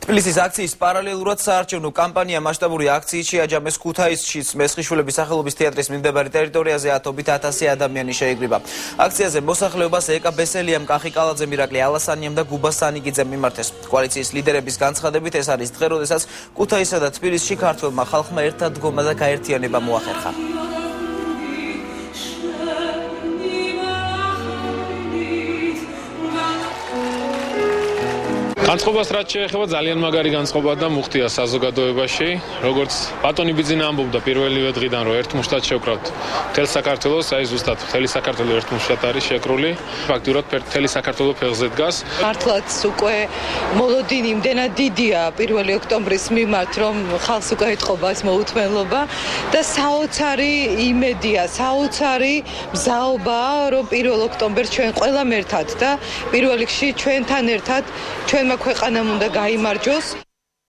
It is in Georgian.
თბილისის აქციის პარალელურად საარჩევნო კამპანია მასშტაბური აქციით შეაჯამეს ქუთაისშიც მესხიშვილების სახელობის თეატრის მიმდებარე ტერიტორიაზე ათობით 1000 ადამიანი შეიკრიბა. აქციაზე მოსახლეობას ეკა ბესელიამ, კახიკალაძე, მირაკლი ალასანიამ და გუბა სანიგიძემ მიმართეს. კოალიციის ლიდერების განცხადებით ეს არის დღე, როდესაც ქუთაისსა და თბილისში ქართველმა ხალხმა ერთად დგომა და გაერთიანება მოახერხა. განწყობას რაც შეეხება ძალიან მაგარი განწყობა და მუხტია საზოგადოებაში, როგორც ბატონი ბიძინა ამბობდა პირველივე დღიდან, რომ ერთ მუშტად შევკრავთ მთელ საქართველოს, აი ზუსტად მთელი საქართველო ერთ მუშტად არის შეკრული. ფაქტურად მთელი საქართველო ფეხზე დგას. მართლაც უკვე მოლოდინი იმდენად დიდია 1 ოქტომბრის მიმართ, რომ ხალხს უკვე ეთყობა ეს მოუთმენლობა და საოცარი იმედია, საოცარი მზაობაა, რომ 1 ოქტომბერს ჩვენ ყველამ ერთად და პირველ რიგში ჩვენთან ერთად ჩვენმა ქვეყანამ უნდა გაიმარჯვოს.